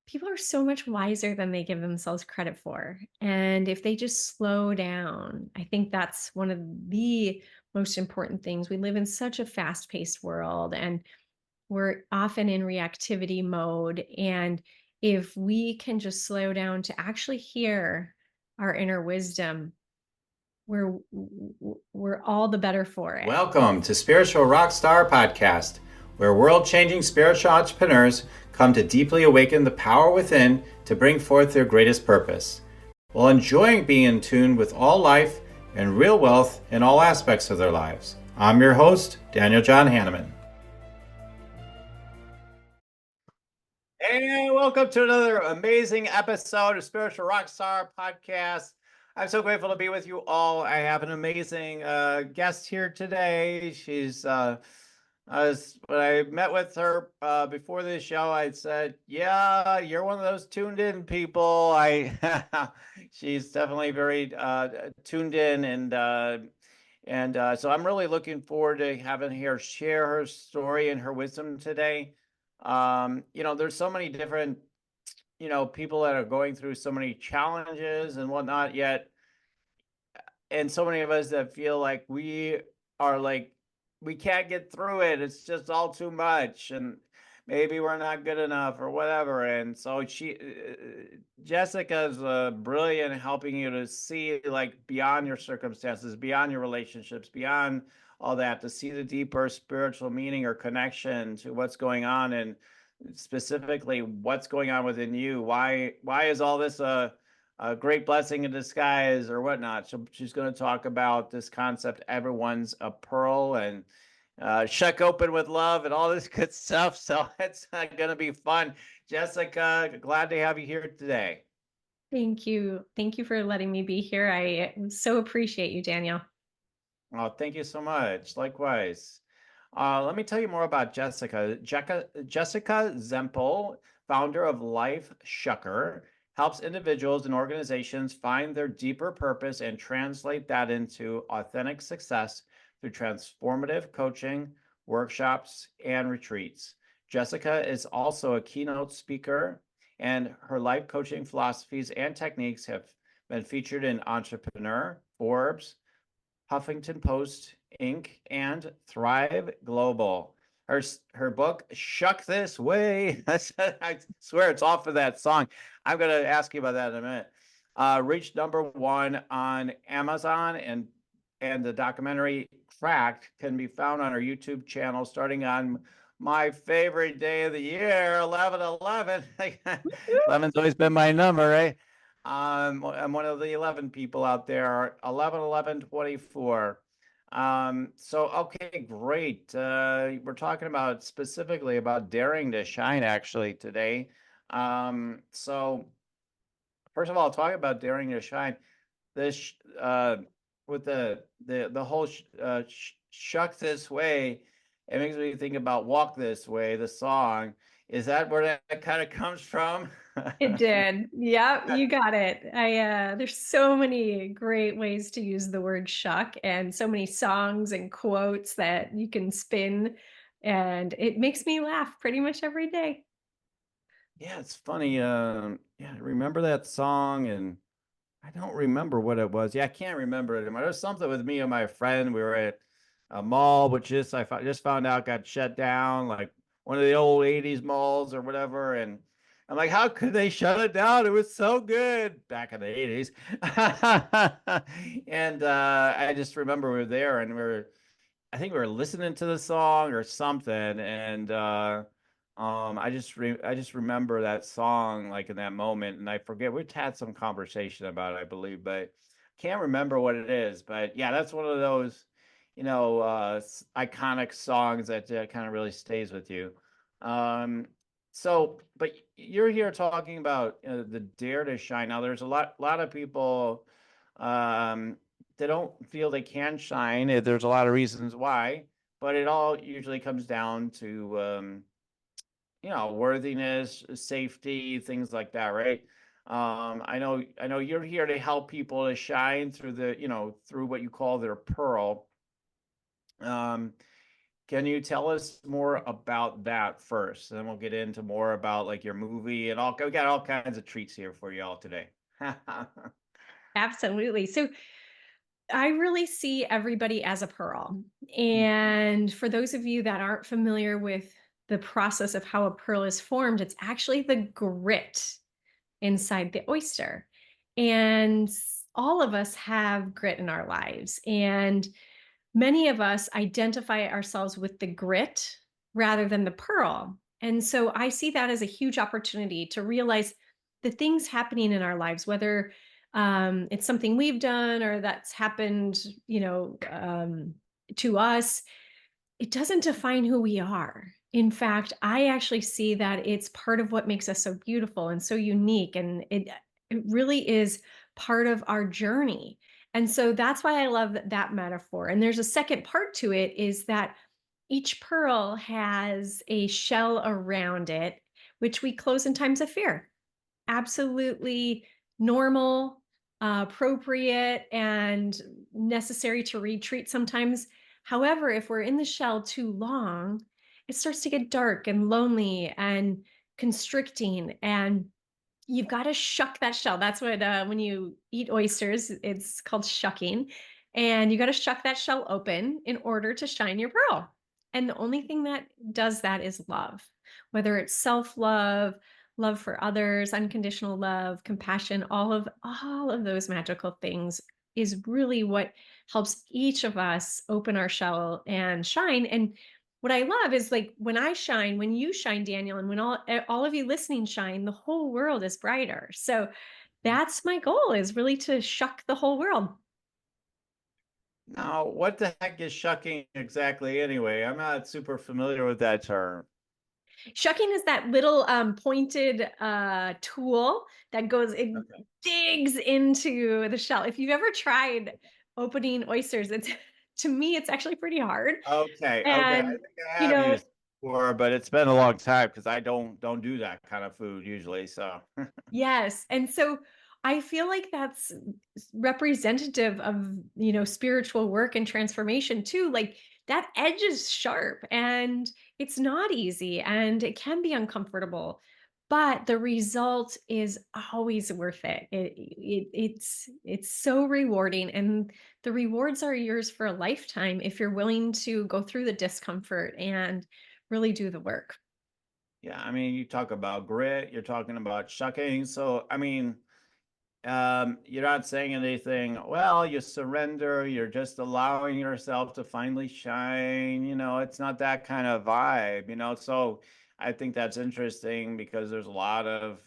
People are so much wiser than they give themselves credit for. And if they just slow down, I think that's one of the most important things. We live in such a fast paced world and we're often in reactivity mode. And if we can just slow down to actually hear our inner wisdom, we're all the better for it. Welcome to Spiritual Rockstar Podcast, where world-changing spiritual entrepreneurs come to deeply awaken the power within to bring forth their greatest purpose, while enjoying being in tune with all life and real wealth in all aspects of their lives. I'm your host, Daniel John Hanneman. And welcome to another amazing episode of Spiritual Rockstar Podcast. I'm so grateful to be with you all. I have an amazing guest here today. When I met with her before this show, I said, "Yeah, you're one of those tuned in people." She's definitely very tuned in, and so I'm really looking forward to having her share her story and her wisdom today. There's so many different, people that are going through so many challenges and whatnot, yet, and so many of us that feel like are like, we can't get through it. It's just all too much. And maybe we're not good enough or whatever. And so Jessica is brilliant in helping you to see like beyond your circumstances, beyond your relationships, beyond all that, to see the deeper spiritual meaning or connection to what's going on, and specifically what's going on within you. Why is all this a great blessing in disguise or whatnot? So she's going to talk about this concept, everyone's a pearl, and shuck open with love and all this good stuff. So it's going to be fun. Jessica, glad to have you here today. Thank you. Thank you for letting me be here. I so appreciate you, Daniel. Oh, thank you so much. Likewise. Let me tell you more about Jessica. Jessica Zemple, founder of Life Shucker, helps individuals and organizations find their deeper purpose and translate that into authentic success through transformative coaching, workshops, and retreats. Jessica is also a keynote speaker, and her life coaching philosophies and techniques have been featured in Entrepreneur, Forbes, Huffington Post, Inc., and Thrive Global. Her book, Shuck This Way, I swear it's off of that song. I'm going to ask you about that in a minute. Reached #1 on Amazon, and the documentary Cracked can be found on our YouTube channel starting on my favorite day of the year, 11/11. 11's always been my number, right? I'm one of the 11 people out there, 11/11/24. So, okay, great. We're talking about specifically about daring to shine actually today. So first of all, talking about daring to shine, this with the whole shuck this way, it makes me think about walk this way, the song. Is that where that kind of comes from? It did. Yep, you got it. There's so many great ways to use the word shuck and so many songs and quotes that you can spin, and it makes me laugh pretty much every day. Yeah, it's funny. Yeah, I remember that song, and I don't remember what it was. Yeah, I can't remember it anymore. There was something with me and my friend. We were at a mall, which just found out got shut down, like one of the old '80s malls or whatever. And I'm like, how could they shut it down? It was so good back in the '80s. And I just remember we were there, and I think we were listening to the song or something, and I just remember that song like in that moment, and I forget we've had some conversation about it, I believe, but can't remember what it is. But yeah, that's one of those, iconic songs that kind of really stays with you. Um, but you're here talking about the dare to shine. Now, there's a lot of people. Um, they don't feel they can shine. There's a lot of reasons why, but it all usually comes down to worthiness, safety, things like that, right? I know you're here to help people to shine through through what you call their pearl. Um, Can you tell us more about that first? Then we'll get into more about like your movie and all. We got all kinds of treats here for you all today. Absolutely. So I really see everybody as a pearl. Mm, And for those of you that aren't familiar with the process of how a pearl is formed, it's actually the grit inside the oyster. And all of us have grit in our lives. And many of us identify ourselves with the grit rather than the pearl. And so I see that as a huge opportunity to realize the things happening in our lives, whether it's something we've done or that's happened, to us, it doesn't define who we are. In fact, I actually see that it's part of what makes us so beautiful and so unique. And it really is part of our journey. And so that's why I love that metaphor. And there's a second part to it is that each pearl has a shell around it, which we close in times of fear. Absolutely normal, appropriate, and necessary to retreat sometimes. However, if we're in the shell too long, it starts to get dark and lonely and constricting. And you've got to shuck that shell. That's what, when you eat oysters, it's called shucking. And you got to shuck that shell open in order to shine your pearl. And the only thing that does that is love, whether it's self love, love for others, unconditional love, compassion, all of those magical things is really what helps each of us open our shell and shine. And what I love is like when I shine, when you shine, Daniel, and when all of you listening shine, the whole world is brighter. So that's my goal is really to shuck the whole world. Now, what the heck is shucking exactly anyway? I'm not super familiar with that term. Shucking is that little pointed tool that goes, it Okay. digs into the shell. If you've ever tried opening oysters, it's to me, it's actually pretty hard. Okay. I And think I you have know, used it before, but it's been a long time because I don't do that kind of food usually. So yes. And so I feel like that's representative of, spiritual work and transformation too. Like that edge is sharp and it's not easy and it can be uncomfortable, but the result is always worth it. It's so rewarding and the rewards are yours for a lifetime if you're willing to go through the discomfort and really do the work. yeah, I mean, you talk about grit, you're talking about shucking. So I mean, you're not saying anything. Well, you surrender. You're just allowing yourself to finally shine. It's not that kind of vibe. So I think that's interesting because there's a lot of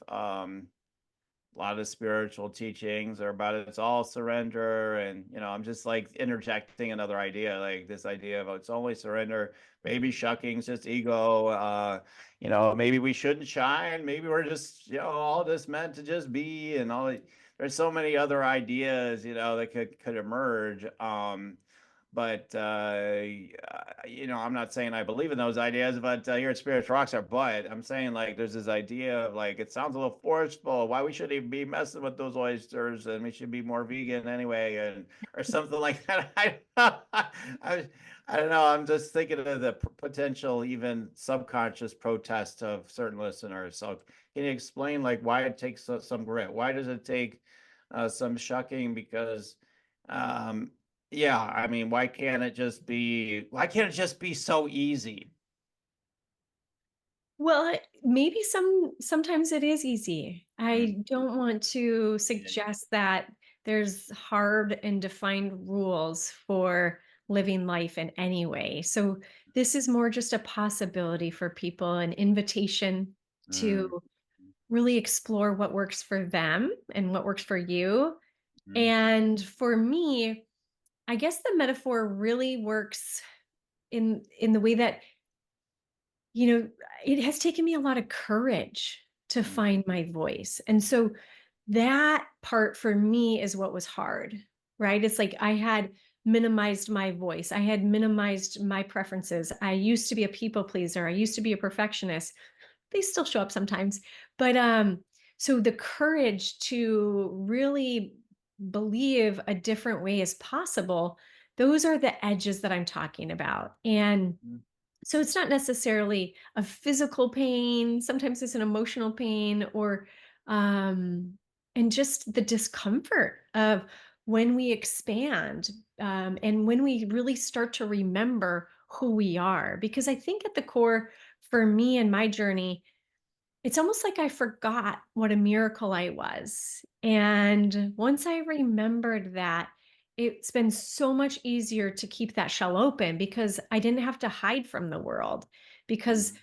spiritual teachings are about it's all surrender. And I'm just like interjecting another idea, like this idea of it's only surrender. Maybe shucking's just ego. Maybe we shouldn't shine. Maybe we're just all just meant to just be. And there's so many other ideas that could emerge. But I'm not saying I believe in those ideas, but you're a spiritual rockstar. But I'm saying like there's this idea of like it sounds a little forceful. Why we shouldn't even be messing with those oysters, and we should be more vegan anyway, and or something like that. I, I don't know. I'm just thinking of the potential, even subconscious protest of certain listeners. So can you explain like why it takes some grit? Why does it take some shucking? Because um, yeah, I mean, why can't it just be so easy? Well, maybe sometimes it is easy. Mm, I don't want to yeah. suggest that there's hard and defined rules for living life in any way. So this is more just a possibility for people, an invitation to Mm, really explore what works for them and what works for you. mm, And for me, I guess the metaphor really works in the way that it has taken me a lot of courage to mm, find my voice. And so that part for me is what was hard, right? It's like I had minimized my voice. I had minimized my preferences. I used to be a people pleaser. I used to be a perfectionist. They still show up sometimes. But so the courage to really believe a different way is possible, those are the edges that I'm talking about. And mm. So it's not necessarily a physical pain, sometimes it's an emotional pain or um and just the discomfort of when we expand and when we really start to remember who we are. Because I think at the core for me and my journey, it's almost like I forgot what a miracle I was. And once I remembered that, it's been so much easier to keep that shell open because I didn't have to hide from the world because Mm,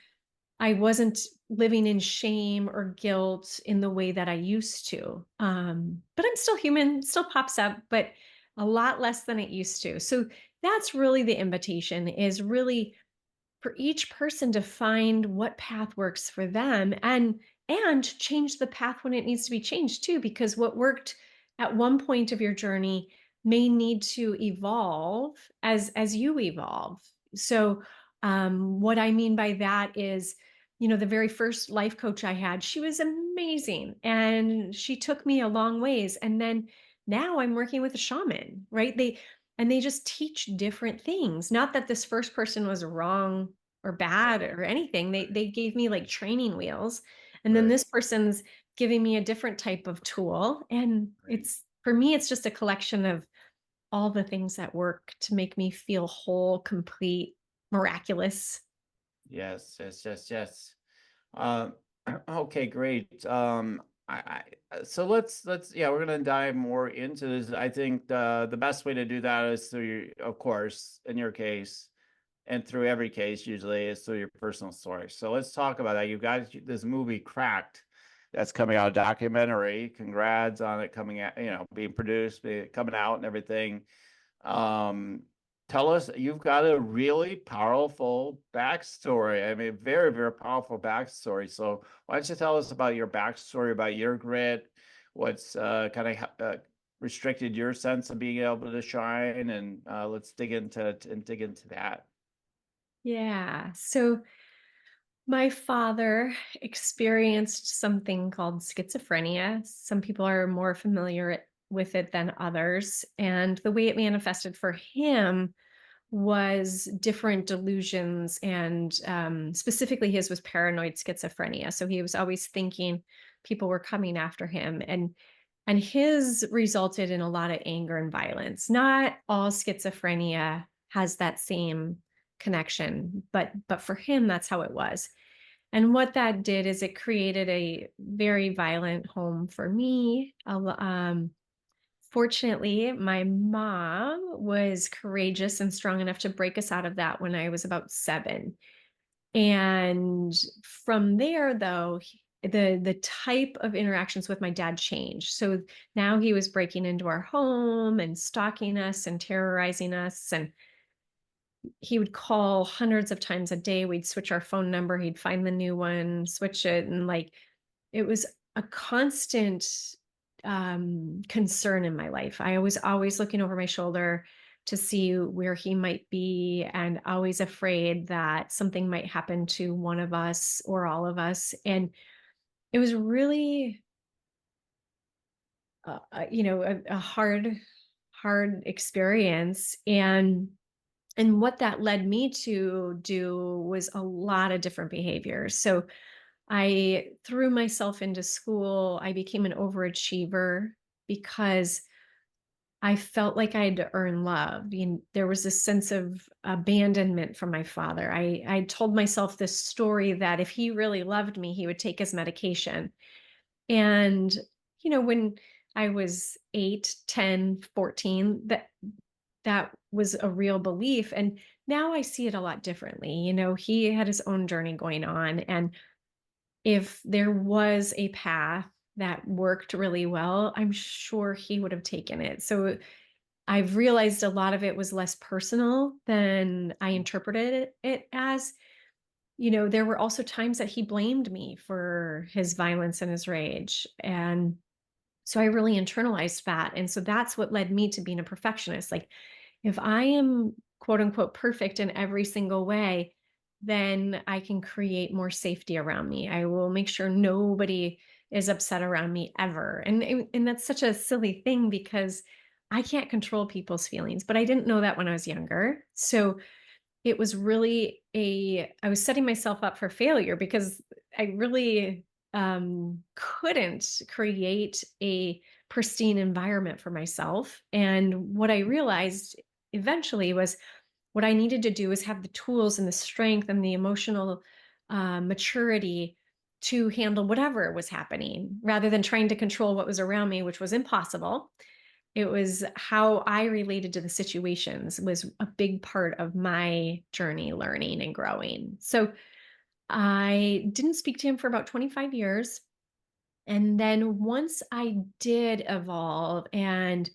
I wasn't living in shame or guilt in the way that I used to. But I'm still human, still pops up, but a lot less than it used to. So that's really the invitation is really for each person to find what path works for them and change the path when it needs to be changed too, because what worked at one point of your journey may need to evolve as you evolve. So what I mean by that is, the very first life coach I had, she was amazing and she took me a long ways. And then now I'm working with a shaman, right? They just teach different things. Not that this first person was wrong or bad right, or anything. They gave me like training wheels. And then right, this person's giving me a different type of tool. And right. it's for me, it's just a collection of all the things that work to make me feel whole, complete, miraculous. Yes, yes, yes, yes. Um, okay, great. So let's yeah, we're gonna dive more into this. I think the best way to do that is through, of course, in your case, and through every case usually is through your personal story. So let's talk about that. You got this movie Cracked that's coming out, a documentary. Congrats on it coming out, being produced, coming out and everything. Um, Tell us, you've got a really powerful backstory. I mean, very, very powerful backstory. So why don't you tell us about your backstory, about your grit, what's kind of restricted your sense of being able to shine, and let's dig into that. Yeah. So my father experienced something called schizophrenia. Some people are more familiar with it than others. And the way it manifested for him was different delusions. And specifically, his was paranoid schizophrenia. So he was always thinking people were coming after him. And his resulted in a lot of anger and violence. Not all schizophrenia has that same connection, but for him, that's how it was. And what that did is it created a very violent home for me. Fortunately, my mom was courageous and strong enough to break us out of that when I was about 7. And from there, though, the type of interactions with my dad changed. So now he was breaking into our home and stalking us and terrorizing us. And he would call hundreds of times a day. We'd switch our phone number. He'd find the new one, switch it. And like, it was a constant concern in my life. I was always looking over my shoulder to see where he might be and always afraid that something might happen to one of us or all of us. And it was really, a hard experience. And what that led me to do was a lot of different behaviors. So I threw myself into school. I became an overachiever because I felt like I had to earn love. There was this sense of abandonment from my father. I told myself this story that if he really loved me, he would take his medication. And, when I was 8, 10, 14, that was a real belief. And now I see it a lot differently. He had his own journey going on. And if there was a path that worked really well, I'm sure he would have taken it. So I've realized a lot of it was less personal than I interpreted it as. There were also times that he blamed me for his violence and his rage. And so I really internalized that. And so that's what led me to being a perfectionist. Like, if I am quote unquote perfect in every single way, then I can create more safety around me. I will make sure nobody is upset around me ever. And that's such a silly thing because I can't control people's feelings, but I didn't know that when I was younger. So it was really I was setting myself up for failure because I really couldn't create a pristine environment for myself. And what I realized eventually was what I needed to do is have the tools and the strength and the emotional maturity to handle whatever was happening rather than trying to control what was around me, which was impossible. It was how I related to the situations was a big part of my journey learning and growing. So I didn't speak to him for about 25 years. And then once I did evolve and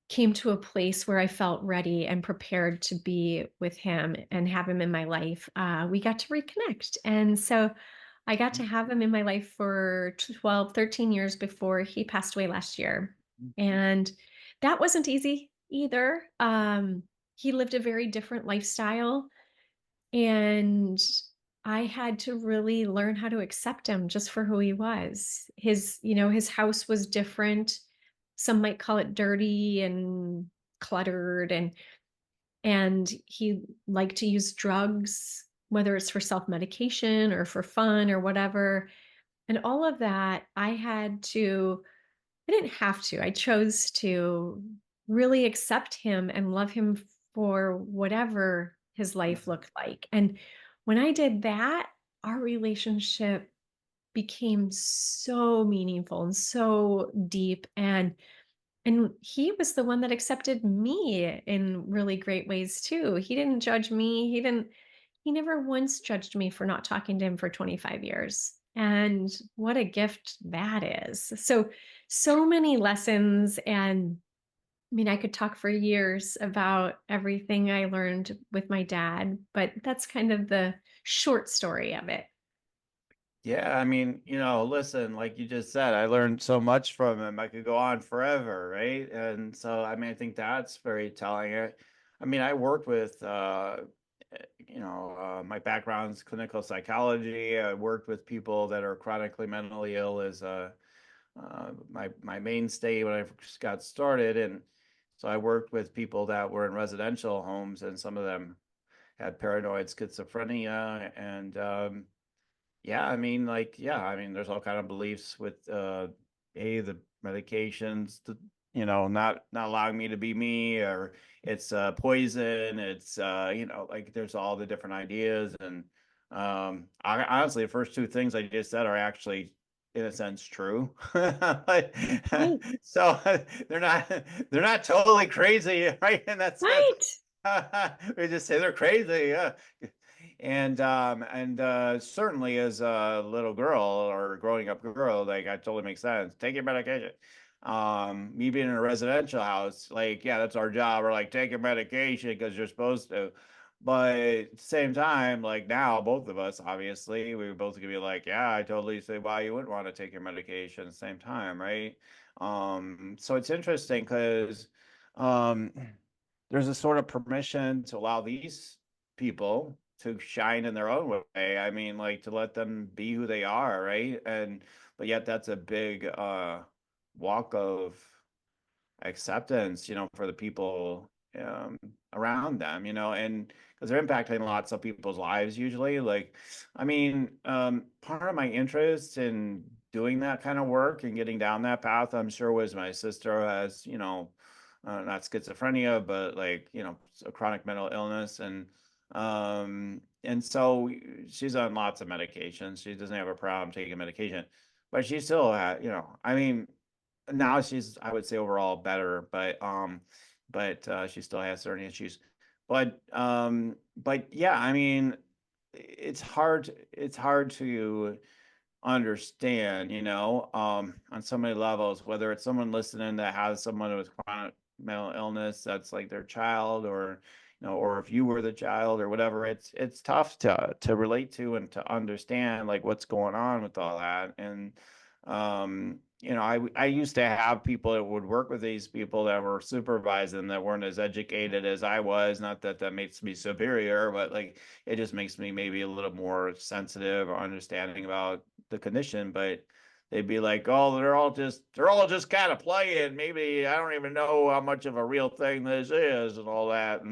came to a place where I felt ready and prepared to be with him and have him in my life, we got to reconnect. And so I got to have him in my life for 12, 13 years before he passed away last year. And that wasn't easy either. He lived a very different lifestyle. And I had to really learn how to accept him just for who he was. His house was different. Some might call it dirty and cluttered and he liked to use drugs, whether it's for self-medication or for fun or whatever. And all of that I didn't have to. I chose to really accept him and love him for whatever his life looked like. And when I did that, our relationship became so meaningful and so deep and he was the one that accepted me in really great ways too. He didn't judge me. He never once judged me for not talking to him for 25 years. And what a gift that is. So many lessons. And I mean, I could talk for years about everything I learned with my dad, but that's kind of the short story of it. Yeah, I mean, listen, like you just said, I learned so much from him. I could go on forever, right? And so, I mean, I think that's very telling. I mean, I worked with, my background's clinical psychology. I worked with people that are chronically mentally ill as my mainstay when I first got started, and so I worked with people that were in residential homes, and some of them had paranoid schizophrenia, and yeah, I mean, like, yeah, I mean, there's all kind of beliefs with the medications, not allowing me to be me, or it's poison, it's like there's all the different ideas, and honestly, the first two things I just said are actually in a sense true. Like, Right. so they're not totally crazy, right? In that sense. Right. We just say they're crazy, yeah. And certainly as a little girl or growing up girl, like that totally makes sense. Take your medication. Me being in a residential house, like, yeah, that's our job. We're like, take your medication because you're supposed to. But at the same time, like now, both of us, obviously, we were both gonna be like, yeah, I totally see why you wouldn't want to take your medication at the same time, right? So it's interesting because um there's a sort of permission to allow these people to shine in their own way. I mean, like to let them be who they are, right? And but yet that's a big walk of acceptance, for the people um, around them, and because they're impacting lots of people's lives usually. Like, I mean, part of my interest in doing that kind of work and getting down that path, I'm sure, was my sister has, not schizophrenia, but like, a chronic mental illness, and so she's on lots of medications. She doesn't have a problem taking medication, but she still had, I mean, now she's, I would say, overall better, but she still has certain issues. But yeah, I mean, it's hard to understand, on so many levels, whether it's someone listening that has someone with chronic mental illness that's like their child, or or if you were the child or whatever. It's tough to relate to and to understand like what's going on with all that. And I used to have people that would work with these people that were supervising that weren't as educated as I was. Not that that makes me superior, but like it just makes me maybe a little more sensitive or understanding about the condition. But they'd be like, "Oh, they're all just kind of playing. Maybe I don't even know how much of a real thing this is, and all that,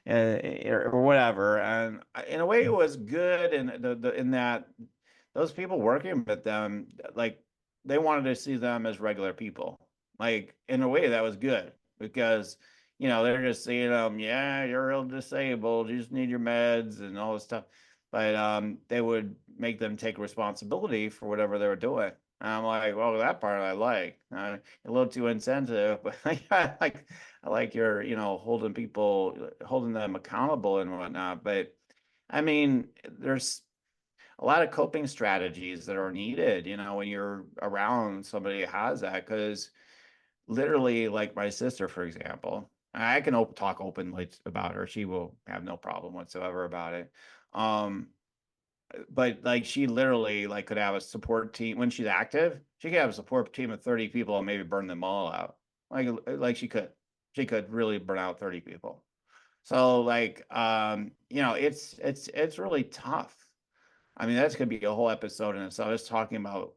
or whatever." And in a way, it was good, in in that those people working with them, like, they wanted to see them as regular people. Like, in a way, that was good because, they're just seeing them, yeah, you're real disabled, you just need your meds and all this stuff. But they would make them take responsibility for whatever they were doing. And I'm like, well, that part I like. A little too insensitive, but I like your, holding them accountable and whatnot. But I mean, there's a lot of coping strategies that are needed, when you're around somebody who has that. Because literally, like my sister, for example, I can talk openly about her. She will have no problem whatsoever about it. Um, but like, she literally, like, could have a support team when she's active. She could have a support team of 30 people and maybe burn them all out. Like she could really burn out 30 people. So, like, it's really tough. I mean, that's gonna be a whole episode in itself, just talking about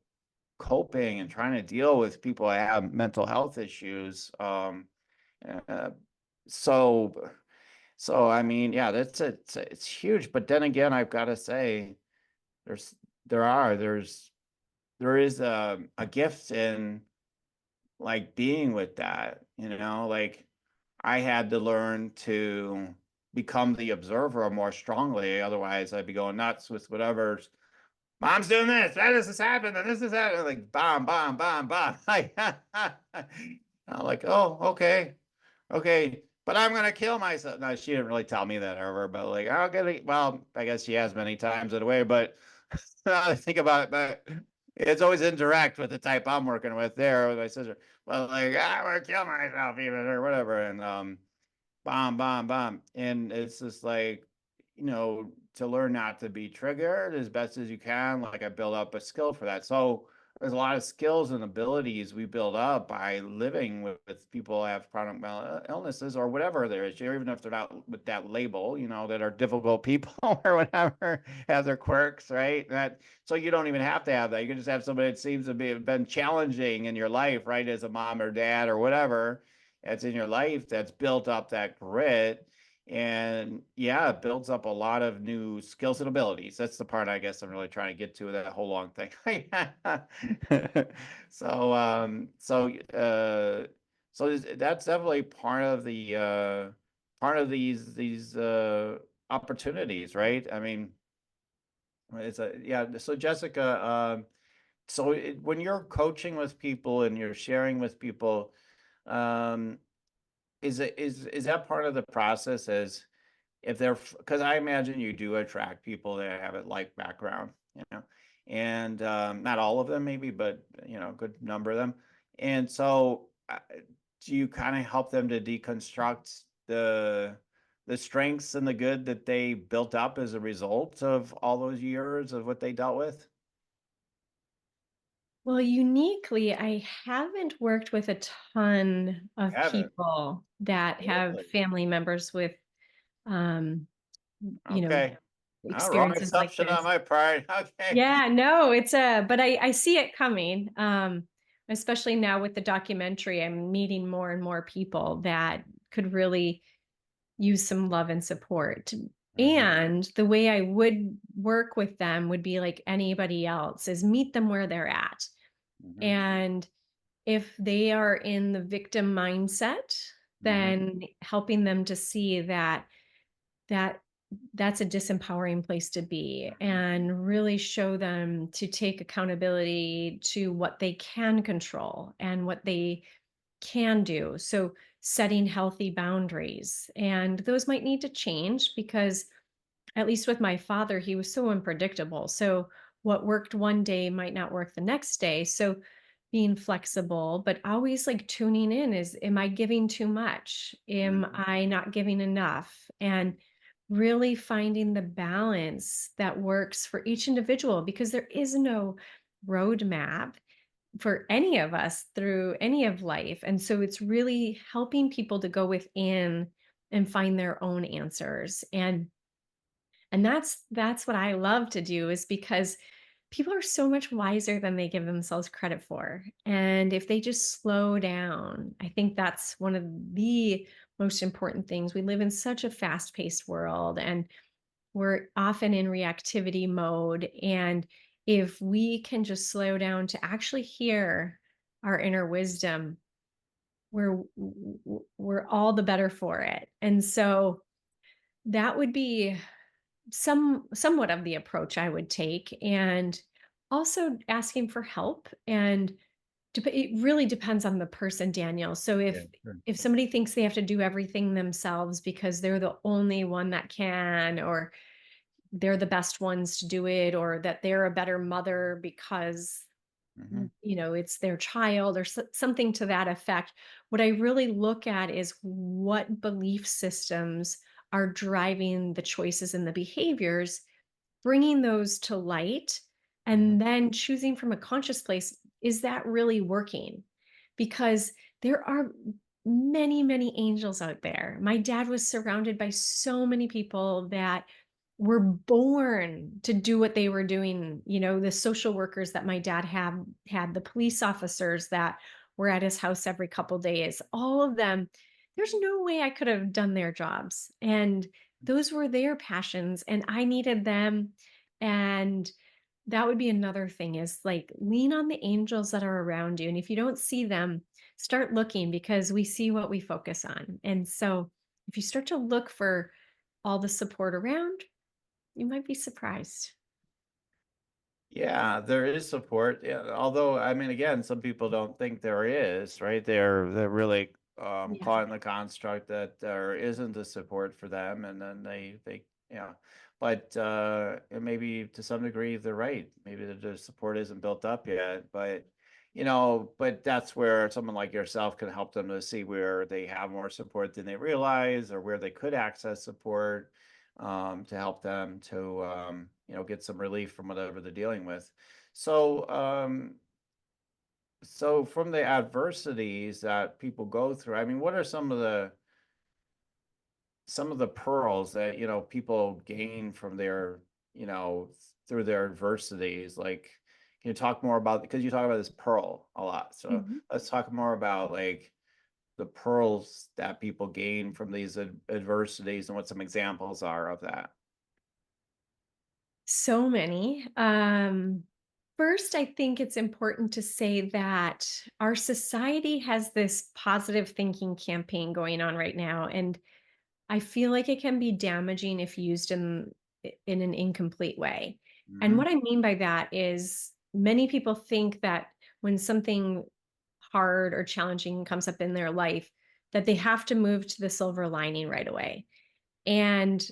coping and trying to deal with people that have mental health issues. Uh, so, I mean, yeah, it's huge. But then again, I've got to say, there's there is a gift in, like, being with that. Like, I had to learn to become the observer more strongly. Otherwise, I'd be going nuts with whatever. Mom's doing this. This is happening. And this is happening. Like, bomb, bomb, bomb, bomb. Like, I'm like, oh, okay, okay. But I'm gonna kill myself. No, she didn't really tell me that ever. But like, I'll get it. Well, I guess she has many times in a way. But now that I think about it, but it's always indirect with the type I'm working with there with my sister. Well, like, I'm gonna kill myself even, or whatever. And bomb, bomb, bomb. And it's just like, to learn not to be triggered as best as you can. Like, I build up a skill for that. So there's a lot of skills and abilities we build up by living with people who have chronic illnesses or whatever there is, even if they're not with that label, that are difficult people or whatever, have their quirks, right? So you don't even have to have that. You can just have somebody that seems to be been challenging in your life, right? As a mom or dad or whatever that's in your life, that's built up that grit. And yeah, it builds up a lot of new skills and abilities. That's the part I guess I'm really trying to get to with that whole long thing. So that's definitely part of these opportunities, right? I mean, it's a yeah. So Jessica, when you're coaching with people and you're sharing with people, um, is that part of the process? As if they're, because I imagine you do attract people that have a like background, and not all of them maybe, but a good number of them. And so, do you kind of help them to deconstruct the strengths and the good that they built up as a result of all those years of what they dealt with? Well, uniquely, I haven't worked with a ton You of haven't? people that have Really? family members with, um, you know, Okay. Wrong experiences like assumption on this. my part. Okay. Yeah, no, but I see it coming. Especially now with the documentary, I'm meeting more and more people that could really use some love and support. Hmm. And the way I would work with them would be like anybody else, is meet them where they're at. Hmm. And if they are in the victim mindset, Hmm. then helping them to see that that's a disempowering place to be, and really show them to take accountability to what they can control and what they can do. So setting healthy boundaries, and those might need to change because, at least with my father, he was so unpredictable. So what worked one day might not work the next day. So being flexible, but always like tuning in, is, am I giving too much? Am Hmm. I not giving enough? And really finding the balance that works for each individual, because there is no roadmap for any of us through any of life. And so it's really helping people to go within and find their own answers. And that's what I love to do, is because People are so much wiser than they give themselves credit for. And if they just slow down, I think that's one of the most important things. We live in such a fast paced world and we're often in reactivity mode. And if we can just slow down to actually hear our inner wisdom, we're all the better for it. And so that would be somewhat of the approach I would take, and also asking for help. And it really depends on the person, Daniel. So Yeah, sure. if somebody thinks they have to do everything themselves because they're the only one that can, or they're the best ones to do it, or that they're a better mother because Mhm. it's their child, or something to that effect. What I really look at is what belief systems are driving the choices and the behaviors, bringing those to light, Mhm. and then choosing from a conscious place, is that really working? Because there are many, many angels out there. My dad was surrounded by so many people that were born to do what they were doing. The social workers that my dad had, the police officers that were at his house every couple days, all of them. There's no way I could have done their jobs. And those were their passions, and I needed them. And that would be another thing, is like lean on the angels that are around you. And if you don't see them, start looking, because we see what we focus on. And so if you start to look for all the support around, you might be surprised. Yeah, there is support. Yeah, although I mean, again, some people don't think there is, right? They're really Yeah. caught in the construct that there isn't the support for them, and then they yeah. But and maybe to some degree they're right. Maybe the support isn't built up yet, but but that's where someone like yourself can help them to see where they have more support than they realize, or where they could access support to help them to get some relief from whatever they're dealing with. So so from the adversities that people go through, I mean, what are some of the pearls that people gain from their through their adversities? Like, can you talk more about, because you talk about this pearl a lot, so Mhm. let's talk more about like the pearls that people gain from these adversities and what some examples are of that. So many. First, I think it's important to say that our society has this positive thinking campaign going on right now. And I feel like it can be damaging if used in an incomplete way. And Hmm. what I mean by that is many people think that when something hard or challenging comes up in their life, that they have to move to the silver lining right away. And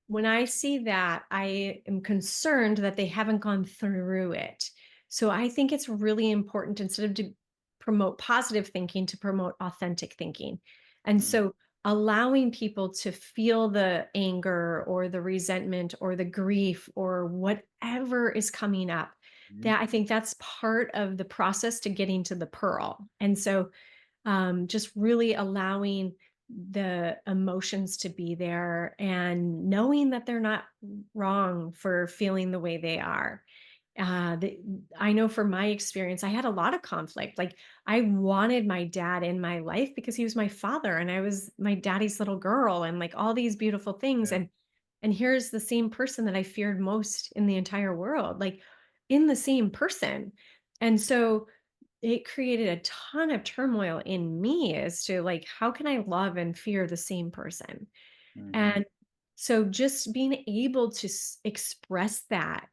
when I see that, I am concerned that they haven't gone through it. So I think it's really important, instead of to promote positive thinking, to promote authentic thinking. And so allowing people to feel the anger or the resentment or the grief or whatever is coming up, Hmm. that I think that's part of the process to getting to the pearl. And so just really allowing the emotions to be there, and knowing that they're not wrong for feeling the way they are. I know from my experience, I had a lot of conflict. Like, I wanted my dad in my life because he was my father, and I was my daddy's little girl, and like all these beautiful things. Yeah. And here's the same person that I feared most in the entire world, like in the same person. And so it created a ton of turmoil in me as to like, how can I love and fear the same person? Mhm. And so just being able to express that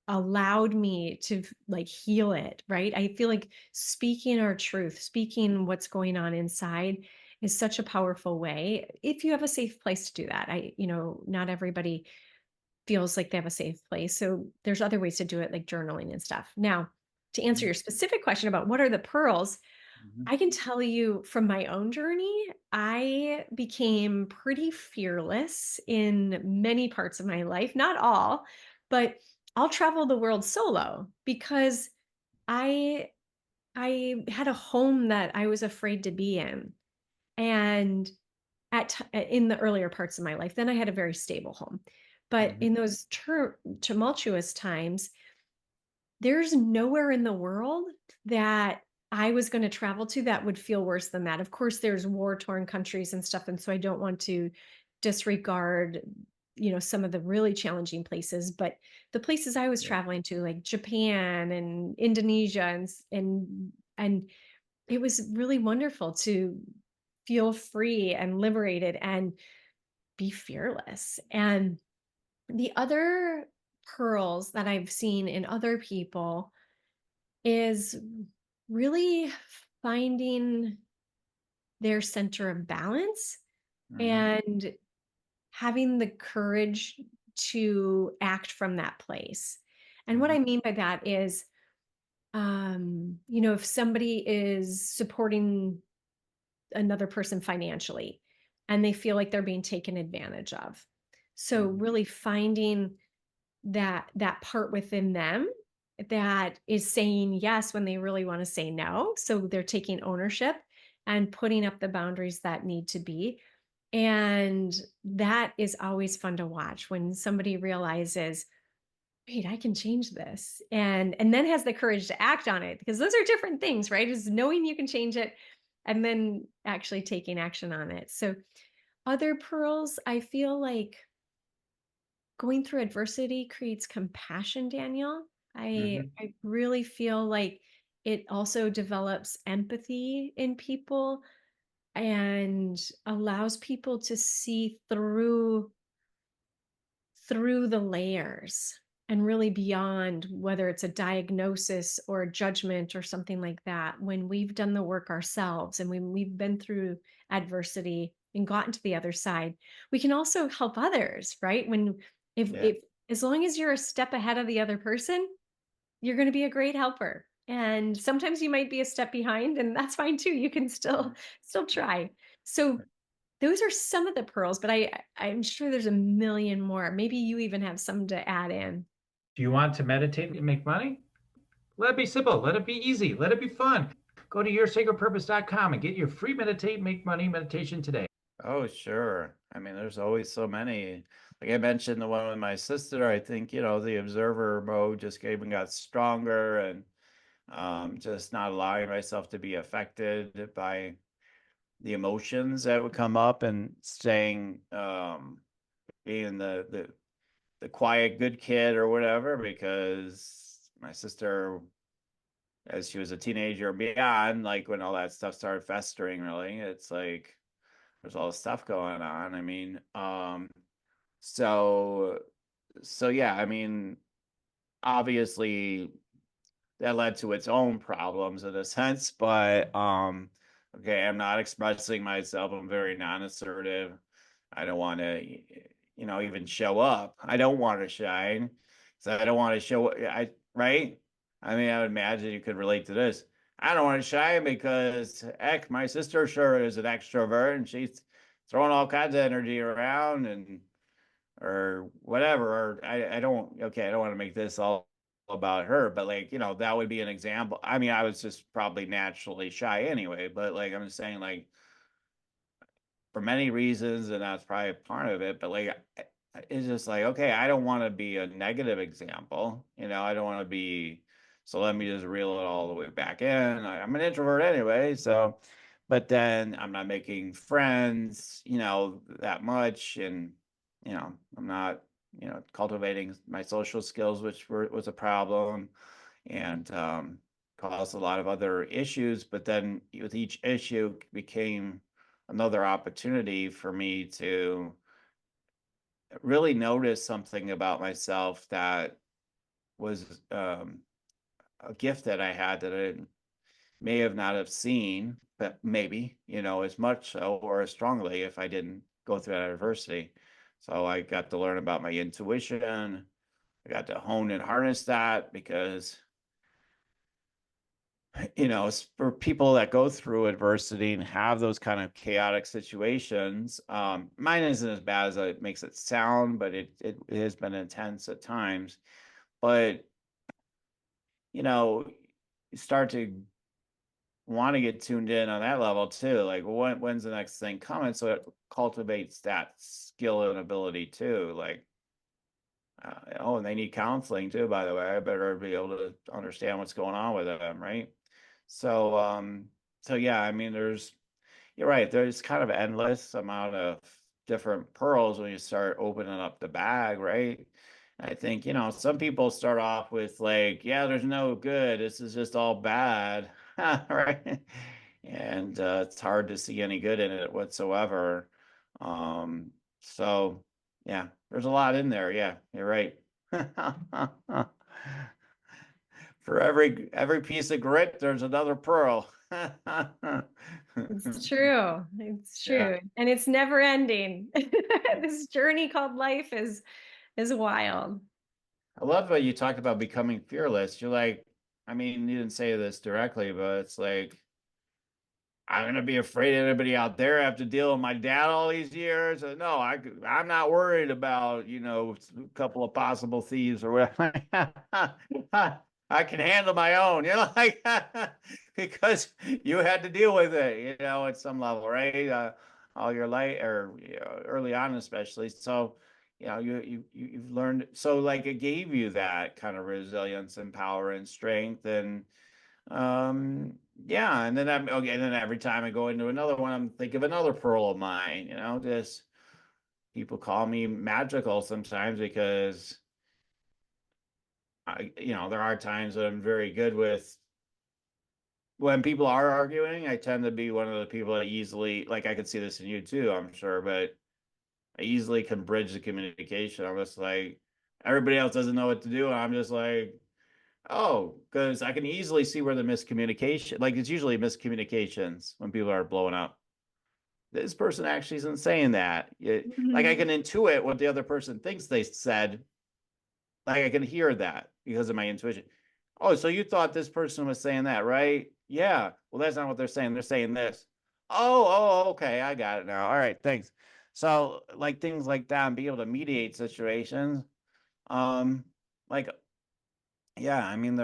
allowed me to like heal it, right? I feel like speaking our truth, speaking what's going on inside, is such a powerful way if you have a safe place to do that. Not everybody feels like they have a safe place. So there's other ways to do it, like journaling and stuff. Now, to answer Mhm. your specific question about what are the pearls, Mhm. I can tell you from my own journey, I became pretty fearless in many parts of my life, not all, but I'll travel the world solo because I I had a home that I was afraid to be in. And in the earlier parts of my life, then I had a very stable home. But Mhm. in those tumultuous times, there's nowhere in the world that I was gonna travel to that would feel worse than that. Of course, there's war-torn countries and stuff, and so I don't want to disregard, some of the really challenging places, but the places I was Yeah. traveling to, like Japan and Indonesia and it was really wonderful to feel free and liberated and be fearless. And the other pearls that I've seen in other people is really finding their center of balance Mhm. and having the courage to act from that place. And what Mhm. I mean by that is, if somebody is supporting another person financially and they feel like they're being taken advantage of. So Mhm. really finding that part within them that is saying yes when they really want to say no. So they're taking ownership and putting up the boundaries that need to be. And that is always fun to watch when somebody realizes, wait, I can change this. And then has the courage to act on it because those are different things, right? Is knowing you can change it and then actually taking action on it. So other pearls, I feel like going through adversity creates compassion, Daniel. I Mhm. I really feel like it also develops empathy in people and allows people to see through the layers and really beyond whether it's a diagnosis or a judgment or something like that. When we've done the work ourselves and when we've been through adversity and gotten to the other side, we can also help others, right? When Yeah. if as long as you're a step ahead of the other person, you're going to be a great helper. And sometimes you might be a step behind and that's fine too. You can Mhm. still try. So those are some of the pearls, but I'm sure there's a million more. Maybe you even have some to add in. Do you want to meditate and make money? Let it be simple. Let it be easy. Let it be fun. Go to yoursacredpurpose.com and get your free meditate, make money meditation today. Oh, sure. I mean, there's always so many. Like I mentioned, the one with my sister, I think, the observer mode just even got stronger and just not allowing myself to be affected by the emotions that would come up and staying, being the quiet, good kid or whatever, because my sister, as she was a teenager and beyond, like when all that stuff started festering, really, it's like there's all this stuff going on. I mean, so yeah, I mean, obviously that led to its own problems in a sense, but okay, I'm not expressing myself. I'm very non-assertive. I don't want to, even show up. I don't want to shine. So I don't want to show I right? I mean, I would imagine you could relate to this. I don't want to shine because heck, my sister sure is an extrovert and she's throwing all kinds of energy around and or whatever. Or I don't okay, I don't want to make this all about her, but like, that would be an example. I mean, I was just probably naturally shy anyway, but like I'm just saying, like, for many reasons, and that's probably part of it. But like, it's just like, okay, I don't want to be a negative example. I don't want to be. So let me just reel it all the way back in. I'm an introvert anyway, so. But then I'm not making friends, that much, and I'm not, cultivating my social skills, which was a problem, and caused a lot of other issues. But then with each issue became another opportunity for me to really notice something about myself that was a gift that I had that I may have not have seen, but maybe, as much so or as strongly if I didn't go through that adversity. So I got to learn about my intuition. I got to hone and harness that because for people that go through adversity and have those kind of chaotic situations, mine isn't as bad as it makes it sound, but it has been intense at times. But you know, you start to want to get tuned in on that level too. Like, when's the next thing coming? So it cultivates that skill and ability too. Like, Oh, and they need counseling too, by the way. I better be able to understand what's going on with them, right? So, so yeah, I mean, you're right. There's kind of endless amount of different pearls when you start opening up the bag, right? I think, some people start off with like, yeah, there's no good. This is just all bad, right? And it's hard to see any good in it whatsoever. Um, so yeah, there's a lot in there. Yeah, you're right. For every piece of grit, there's another pearl. It's true. It's Yeah. true. And it's never ending. This journey called life is wild. I love what you talked about becoming fearless. You're like, I mean, you didn't say this directly, but it's like, I'm gonna be afraid of anybody out there. I have to deal with my dad all these years. No, I'm not worried about, a couple of possible thieves or whatever. I can handle my own, like because you had to deal with it, at some level, right? All your life, or early on, especially. So, you've learned. So, like, it gave you that kind of resilience and power and strength, and yeah, and then I'm okay, and then every time I go into another one, I'm think of another pearl of mine, just people call me magical sometimes because there are times that I'm very good with when people are arguing. I tend to be one of the people that easily, like, I could see this in you too, I'm sure, but I easily can bridge the communication. I'm just like, everybody else doesn't know what to do, and I'm just like, oh, because I can easily see where the miscommunication, like, it's usually miscommunications when people are blowing up. This person actually isn't saying that. Like, I can Mhm. intuit what the other person thinks they said. Like, I can hear that because of my intuition. Oh, so you thought this person was saying that, right? Yeah. Well, that's not what they're saying. They're saying this. Oh, okay. I got it now. All right. Thanks. So, like, things like that, and be able to mediate situations. Um, like, yeah, I mean,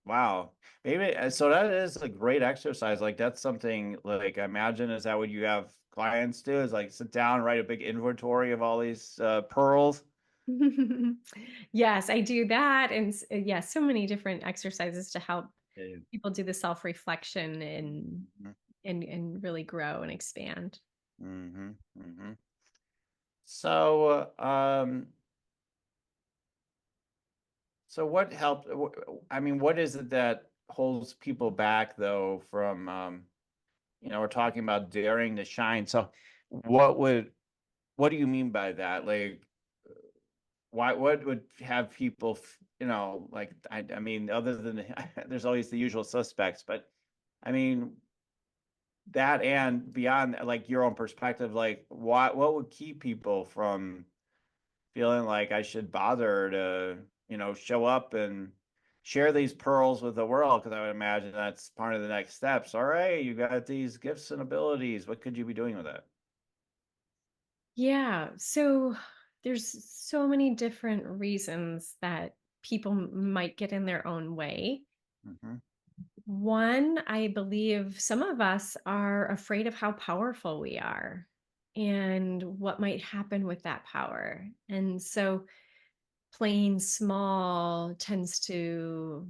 wow. Maybe so that is a great exercise. Like, that's something, like, I imagine, is that what you have clients do, is like sit down, write a big inventory of all these pearls? Yes, I do that. And yes, so many different exercises to help Yeah. people do the self-reflection and really grow and expand. Mm-hmm. Mm-hmm. So, so what helped? I mean, what is it that holds people back though from, we're talking about daring to shine. So what would, what do you mean by that? Like, why, what would have people, like, I mean, other than there's always the usual suspects, but I mean, that and beyond, like, your own perspective, like, what would keep people from feeling like I should bother to, show up and share these pearls with the world? Because I would imagine that's part of the next steps. All right, you got these gifts and abilities. What could you be doing with it? Yeah. So there's so many different reasons that people might get in their own way. Hmm. One, I believe some of us are afraid of how powerful we are and what might happen with that power. And so playing small tends to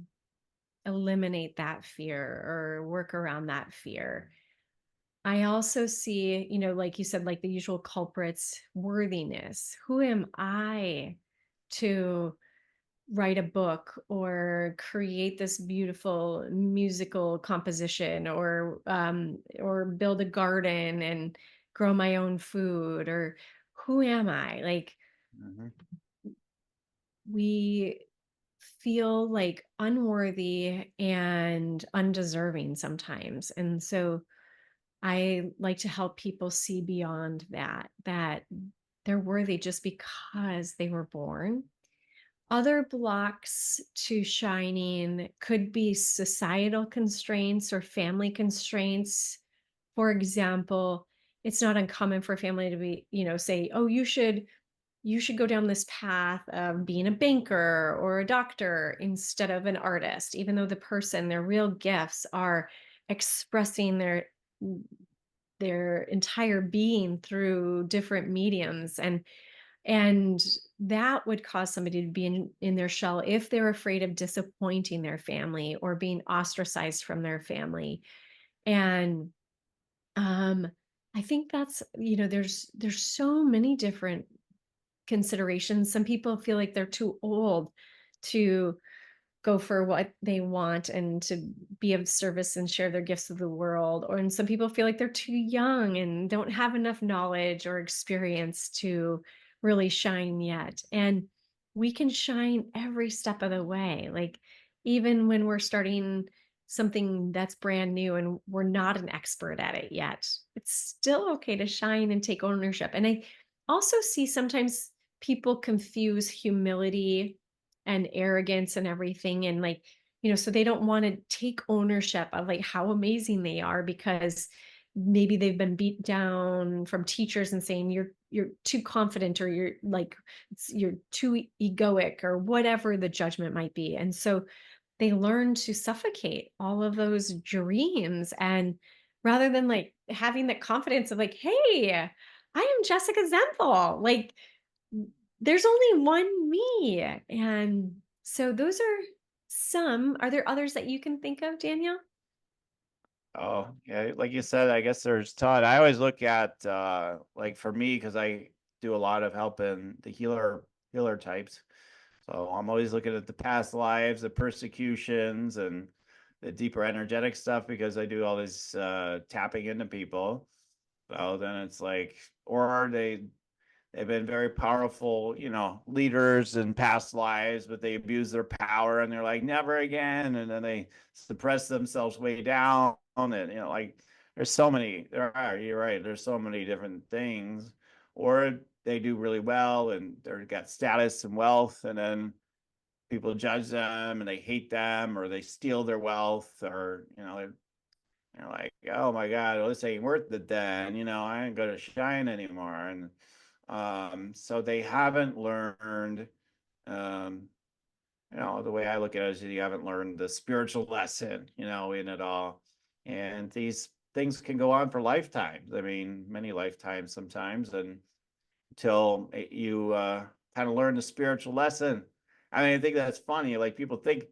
eliminate that fear or work around that fear. I also see, like you said, like the usual culprits, worthiness. Who am I to write a book or create this beautiful musical composition or build a garden and grow my own food? Or who am I? Like, Hmm. we feel like unworthy and undeserving sometimes. And so I like to help people see beyond that they're worthy just because they were born. Other blocks to shining could be societal constraints or family constraints. For example, it's not uncommon for a family to be, say, "Oh, you should go down this path of being a banker or a doctor instead of an artist," even though the person, their real gifts are expressing their entire being through different mediums. And And that would cause somebody to be in their shell if they're afraid of disappointing their family or being ostracized from their family. And um, I think that's, there's so many different considerations. Some people feel like they're too old to go for what they want and to be of service and share their gifts with the world. Or and some people feel like they're too young and don't have enough knowledge or experience to really shine yet. And we can shine every step of the way. Like even when we're starting something that's brand new and we're not an expert at it yet, it's still okay to shine and take ownership. And I also see sometimes people confuse humility and arrogance and everything, and like, so they don't want to take ownership of like how amazing they are because maybe they've been beat down from teachers and saying you're too confident, or you're like you're too egoic, or whatever the judgment might be. And so they learn to suffocate all of those dreams, and rather than like having the confidence of like, hey, I am Jessica Zemple, like there's only one me. And so those are some. Are there others that you can think of, Danielle? Oh, yeah, like you said, I guess there's ton. I always look at like for me, because I do a lot of helping the healer types. So I'm always looking at the past lives, the persecutions, and the deeper energetic stuff, because I do all this tapping into people. So then it's like, or they've been very powerful, leaders in past lives, but they abuse their power and they're like, never again. And then they suppress themselves way down. And, like you're right. There's so many different things. Or they do really well and they've got status and wealth. And then people judge them and they hate them, or they steal their wealth, or, they're like, oh my God, well, this ain't worth it then, I ain't gonna shine anymore. And so they haven't learned, um, the way I look at it is you haven't learned the spiritual lesson, in it all. And these things can go on for lifetimes. I mean, many lifetimes sometimes, and until you kind of learn the spiritual lesson. I mean, I think that's funny. Like people think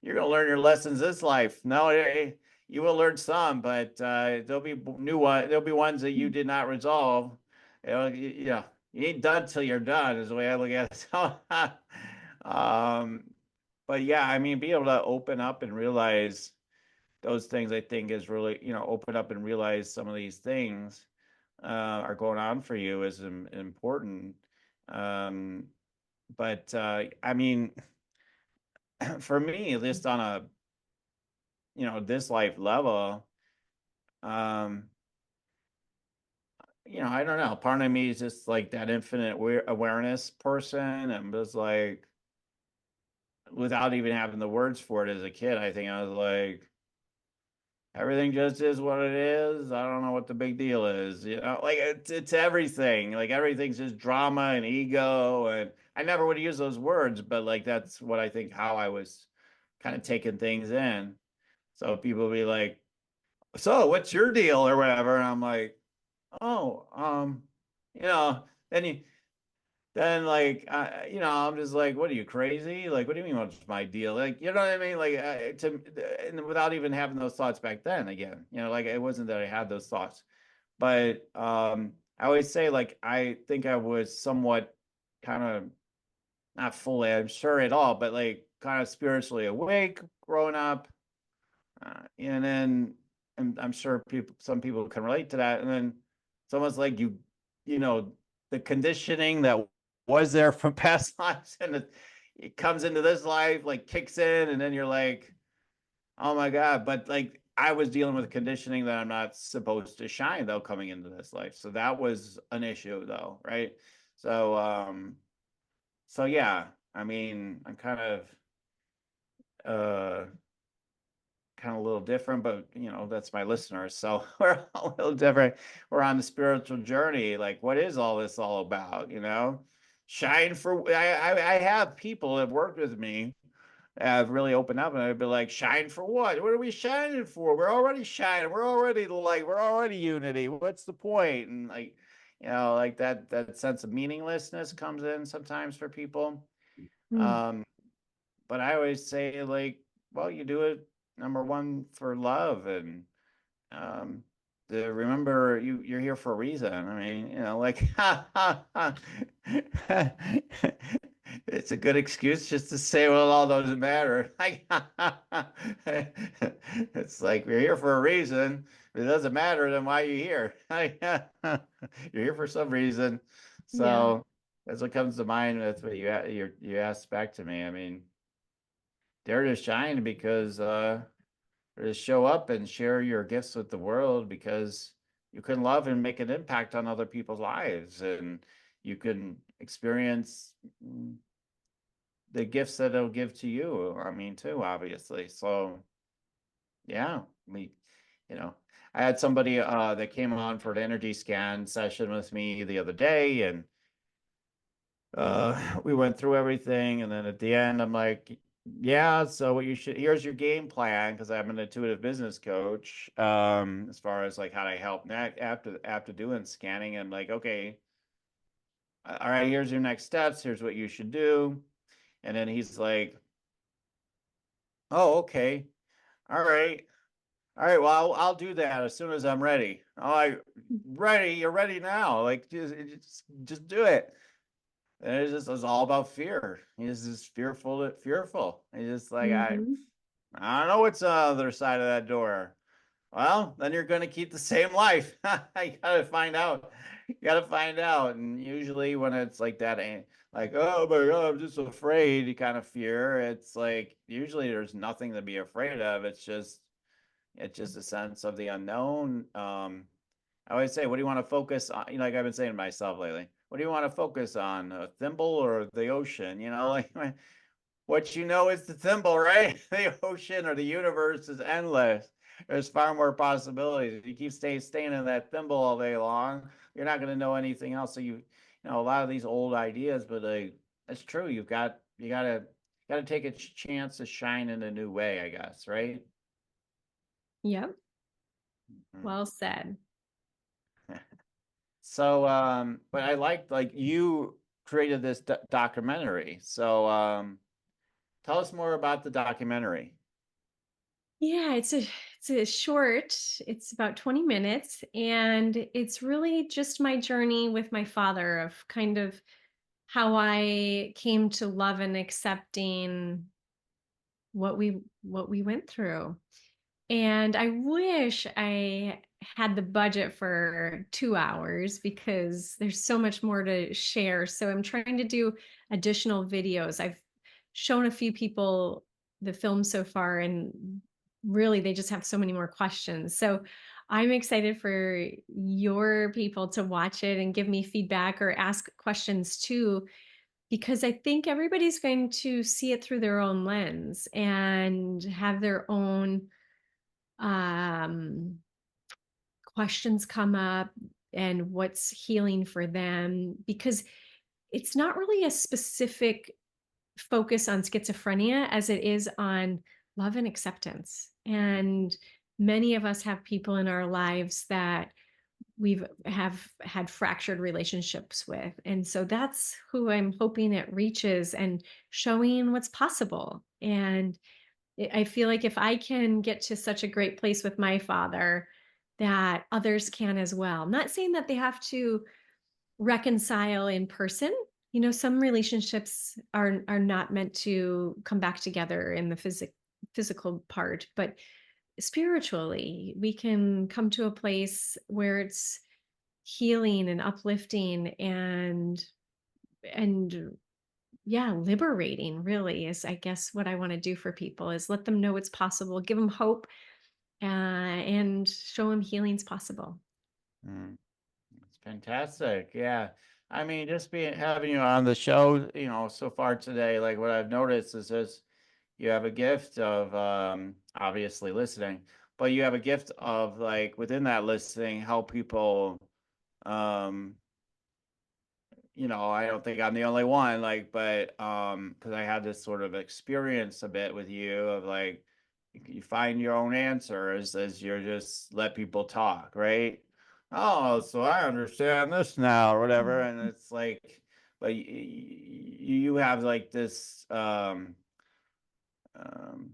you're going to learn your lessons this life. No, you will learn some, but there'll be new ones. There'll be ones that you did not resolve. You ain't done till you're done is the way I look at it. So, but yeah, I mean, be able to open up and realize those things, I think is really, open up and realize some of these things are going on for you is important. Um, but I mean, for me, at least on a this life level, um I don't know, part of me is just like that infinite awareness person. I'm just like, without even having the words for it, as a kid, I think I was like, everything just is what it is. I don't know what the big deal is, like it's everything, like everything's just drama and ego. And I never would use those words, but like that's what I think, how I was kind of taking things in. So people be like, so what's your deal or whatever, and I'm like, oh, you know then like I'm just like, what are you, crazy? Like, what do you mean what's my deal? Like, you know what I mean? Like and without even having those thoughts back then, again, like it wasn't that I had those thoughts, but I always say, like, I think I was somewhat kind of, not fully, I'm sure at all, but like kind of spiritually awake growing up. And then, and I'm sure some people can relate to that. And then it's almost like the conditioning that was there from past lives, and it comes into this life, like kicks in, and then you're like, oh my God. But like I was dealing with conditioning that I'm not supposed to shine though coming into this life. So that was an issue though, right? So so yeah, I mean, I'm uh kind of a little different, but that's my listeners. So we're a little different. We're on the spiritual journey. Like, what is all this all about? Shine for, I have people that have worked with me have really opened up, and I'd be like, shine for what? What are we shining for? We're already shining. We're already like, we're already unity. What's the point? And like, like that sense of meaninglessness comes in sometimes for people. Mm. Um, but I always say, like, well, you do it, number one, for love, and um, to remember you're here for a reason. I mean, like, it's a good excuse just to say, well, it all doesn't matter. Like, it's like, you're here for a reason. If it doesn't matter, then why are you here? You're here for some reason. Yeah. So that's what comes to mind with what you asked back to me. I mean, dare to shine because to show up and share your gifts with the world, because you can love and make an impact on other people's lives, and you can experience the gifts that it'll give to you. I mean, too, obviously. So yeah, you know, I had somebody that came on for an energy scan session with me the other day, and we went through everything, and then at the end I'm like, yeah, so what you should, here's your game plan, because I'm an intuitive business coach, as far as like how to help after doing scanning. I'm like, okay, all right, here's your next steps, here's what you should do. And then he's like, oh, okay, all right, well, I'll do that as soon as I'm ready. I'm like, ready? You're ready now, like, just do it. And it's all about fear. He's just fearful. He's just like, Hmm. I don't know what's on the other side of that door. Well, then you're going to keep the same life. You gotta find out. You gotta find out. And usually when it's like that, like, oh my God, I'm just afraid, kind of fear, it's like, usually there's nothing to be afraid of. It's just a sense of the unknown. I always say, what do you want to focus on? Like I've been saying to myself lately, what do you want to focus on, a thimble or the ocean? Like, what is the thimble, right? The ocean or the universe is endless. There's far more possibilities. If you keep staying in that thimble all day long, you're not going to know anything else. So a lot of these old ideas, but it's true. You gotta take a chance to shine in a new way, I guess, right? Yep. Mhm. Well said. So, but I like you created this documentary. So, tell us more about the documentary. Yeah, it's a short. It's about 20 minutes, and it's really just my journey with my father of kind of how I came to love and accepting what we went through. And I wish I had the budget for 2 hours because there's so much more to share. So I'm trying to do additional videos. I've shown a few people the film so far, and really they just have so many more questions. So I'm excited for your people to watch it and give me feedback or ask questions too, because I think everybody's going to see it through their own lens and have their own um, questions come up and what's healing for them, because it's not really a specific focus on schizophrenia as it is on love and acceptance. And many of us have people in our lives that we've have had fractured relationships with, and so that's who I'm hoping it reaches, and showing what's possible. And I feel like if I can get to such a great place with my father, that others can as well. I'm not saying that they have to reconcile in person. Some relationships are not meant to come back together in the physical part, but spiritually, we can come to a place where it's healing and uplifting and yeah, liberating, really, is I guess what I want to do for people, is let them know it's possible, give them hope, and show them healing's possible. Mm, it's fantastic. Yeah. I mean, just having you on the show, so far today, like what I've noticed is this, you have a gift of obviously listening, but you have a gift of, like, within that listening, help people. Um, I don't think I'm the only one, like, but because I had this sort of experience a bit with you of, like, you find your own answers as you're just let people talk, right? oh, so I understand this now or whatever. Mm. And it's like, but you have um,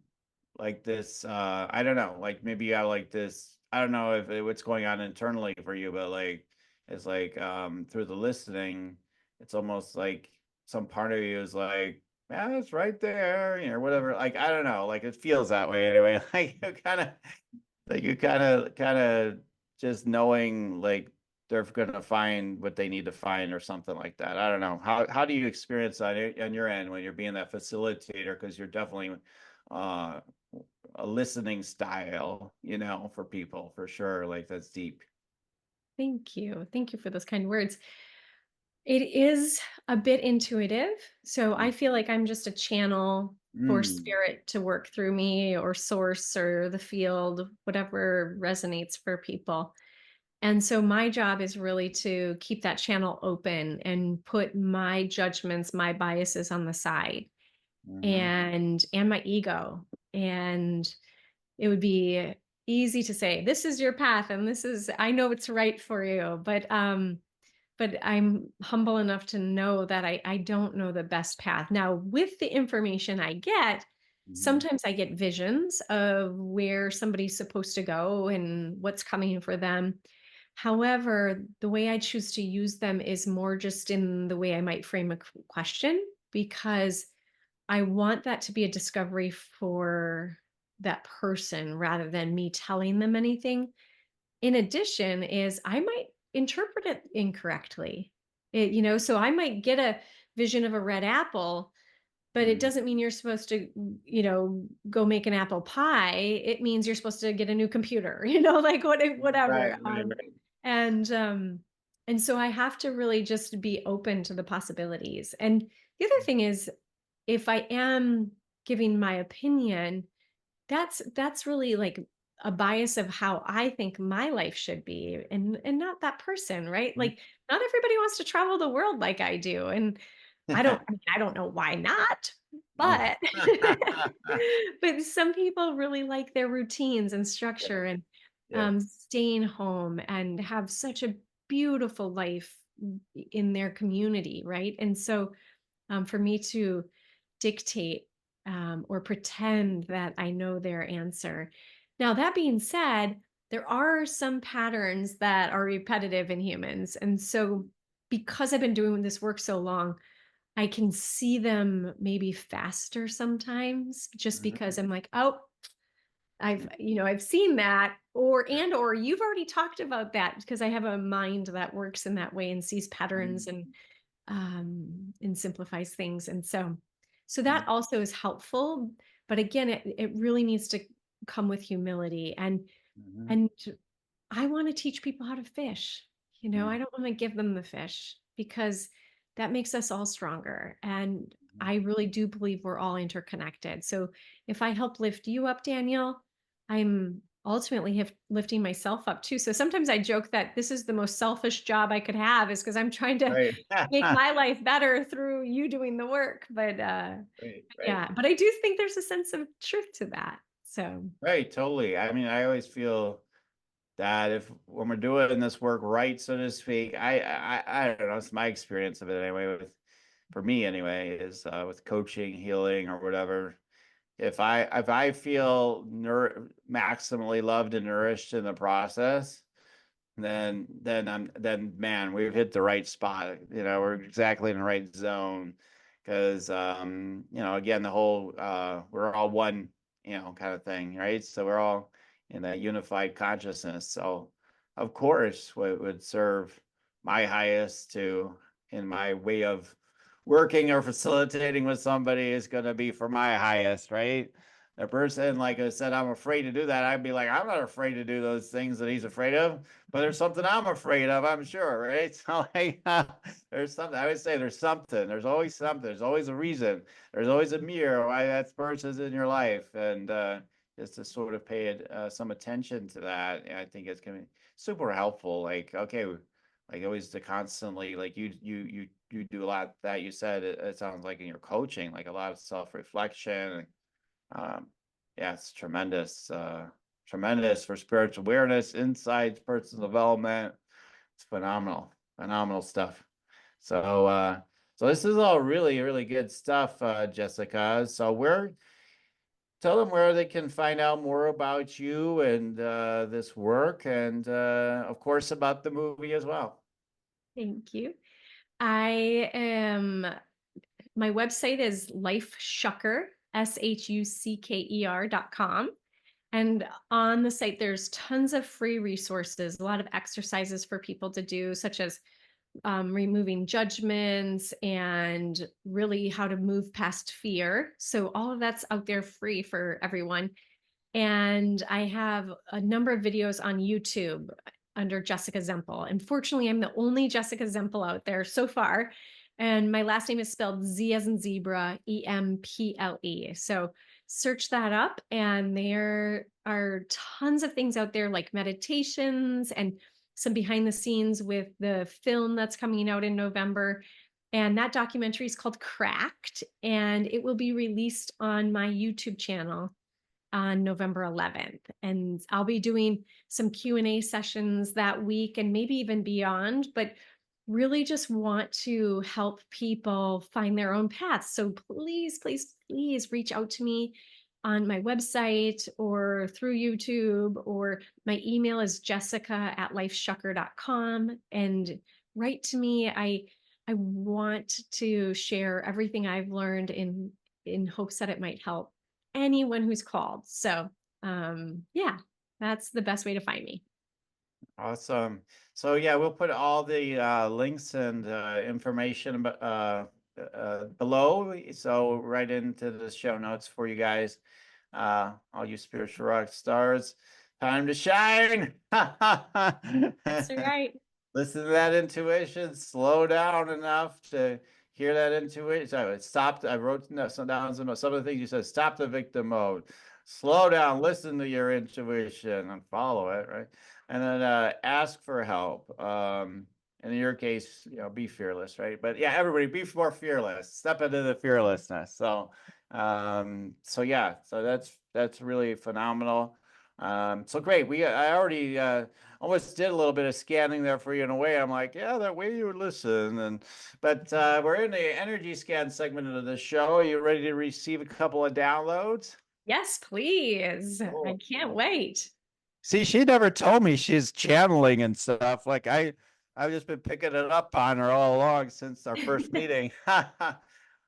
like this, I don't know, like maybe you have like this, I don't know if what's going on internally for you, but like, it's like, through the listening, it's almost like some part of you is like, yeah, it's right there, you know, whatever. Like, I don't know, like it feels that way anyway. Like you kind of just knowing like they're gonna find what they need to find or something like that. I don't know. How do you experience that on your end when you're being that facilitator? Because you're definitely uh a listening style, you know, for people for sure. Like that's deep. Thank you. Thank you for those kind words. It is a bit intuitive. So I feel like I'm just a channel for Mm, spirit to work through me, or source, or the field, whatever resonates for people. And so my job is really to keep that channel open and put my judgments, my biases on the side, mm-hmm, and my ego. And it would be easy to say, this is your path and this is, I know it's right for you. But I'm humble enough to know that I don't know the best path. Now, with the information I get, mm-hmm, sometimes I get visions of where somebody's supposed to go and what's coming for them. However, the way I choose to use them is more just in the way I might frame a question, because I want that to be a discovery for that person rather than me telling them anything. In addition, is I might interpret it incorrectly. So I might get a vision of a red apple, but it mm-hmm. doesn't mean you're supposed to, go make an apple pie. It means you're supposed to get a new computer, like Right, whatever. right, right. And so I have to really just be open to the possibilities. And the other thing is, if I am giving my opinion, that's really like a bias of how I think my life should be, and not that person, right? Like, not everybody wants to travel the world like I do. And I don't know why not, but but some people really like their routines and Yeah, structure, and yeah. staying home and have such a beautiful life in their community, right? And so, for me to dictate, or pretend that I know their answer. Now, that being said, there are some patterns that are repetitive in humans. And so, because I've been doing this work so long, I can see them maybe faster sometimes, just Mhm. because I'm like, oh, I've seen that, or you've already talked about that, because I have a mind that works in that way and sees patterns, Mhm, and simplifies things. And so mhm, that also is helpful. But again, it really needs to come with humility. mhm, And I want to teach people how to fish. mhm, I don't want to give them the fish, because that makes us all stronger. And mhm. I really do believe we're all interconnected. So if I help lift you up, Daniel, I'm ultimately lifting myself up too. So sometimes I joke that this is the most selfish job I could have, is because I'm trying to Right. make my life better through you doing the work. Right, right, Yeah, but I do think there's a sense of truth to that. So right, totally. I mean, I always feel that if when we're doing this work right, so to speak, I don't know, it's my experience of it anyway, for me anyway, is with coaching, healing, or whatever. If I feel maximally loved and nourished in the process, then man, we've hit the right spot. You know, we're exactly in the right zone. Because again, the whole we're all one, kind of thing, right? So we're all in that unified consciousness. So of course, what would serve my highest to in my way of working or facilitating with somebody is going to be for my highest, right? The person, like I said, I'm afraid to do that. I'd be like, I'm not afraid to do those things that he's afraid of, but there's something I'm afraid of, I'm sure, right? So like, there's something. I would say there's something. There's always something. There's always a reason. There's always a mirror why that person's in your life, and just to sort of pay some attention to that, I think it's gonna be super helpful. Like, okay, like always to constantly, like you do a lot that you said. It sounds like in your coaching, like a lot of self reflection. Um, yeah, it's tremendous, tremendous for spiritual awareness, insights, personal development. It's phenomenal stuff. So this is all really, really good stuff, Jessica. So tell them where they can find out more about you and this work, and of course about the movie as well. Thank you. I am, my website is Life Shucker, SHUCKER.com. And on the site, there's tons of free resources, a lot of exercises for people to do, such as removing judgments and really how to move past fear. So all of that's out there free for everyone. And I have a number of videos on YouTube under Jessica Zemple. Unfortunately, I'm the only Jessica Zemple out there so far. And my last name is spelled Z as in zebra, EMPLE. So search that up. And there are tons of things out there like meditations and some behind the scenes with the film that's coming out in November. And that documentary is called Cracked, and it will be released on my YouTube channel on November 11th. And I'll be doing some Q&A sessions that week and maybe even beyond, but really just want to help people find their own paths. So please, please, please reach out to me on my website or through YouTube, or my email is jessica@lifeshucker.com, and write to me. I want to share everything I've learned in hopes that it might help anyone who's called. So yeah, that's the best way to find me. Awesome. So yeah, we'll put all the links and information below. So right into the show notes for you guys, all you spiritual rock stars. Time to shine. That's right. Listen to that intuition. Slow down enough to hear that intuition. So stop. I wrote down some of the things you said. Stop the victim mode. Slow down. Listen to your intuition and follow it. Right. And then ask for help. And in your case, be fearless, right? But yeah, everybody be more fearless. Step into the fearlessness. So yeah, so that's really phenomenal. So great. I already almost did a little bit of scanning there for you in a way. I'm like, yeah, that way you would listen. But we're in the energy scan segment of the show. Are you ready to receive a couple of downloads? Yes, please. I can't wait. See, she never told me she's channeling and stuff. Like I've just been picking it up on her all along since our first meeting. All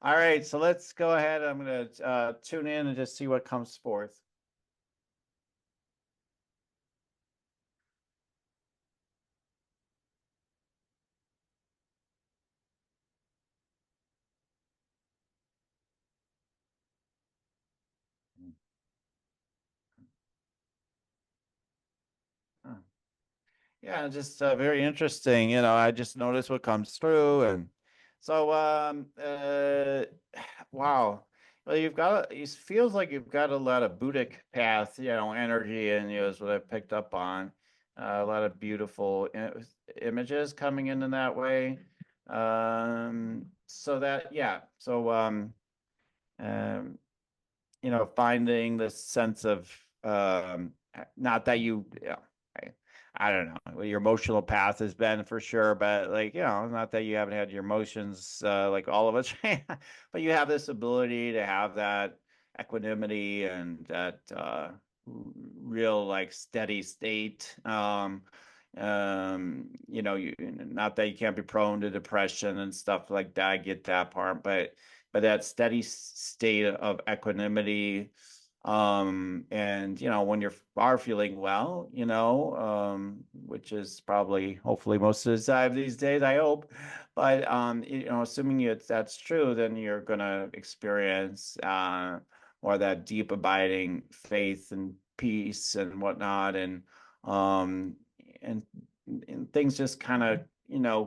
right, so let's go ahead. I'm going to tune in and just see what comes forth. Yeah, just very interesting. I just noticed what comes through, and so wow. Well, it feels like you've got a lot of Buddhic path, energy in you is what I picked up on. A lot of beautiful images coming in that way. So that, yeah. So um, finding this sense of not that I, I don't know what your emotional path has been for sure, but like, not that you haven't had your emotions like all of us, but you have this ability to have that equanimity and that real like steady state. Not that you can't be prone to depression and stuff like that. I get that part, but that steady state of equanimity, and when you are feeling well, which is probably hopefully most of the time these days, I hope. But assuming that's true, then you're gonna experience more of that deep abiding faith and peace and whatnot, um and and things just kind of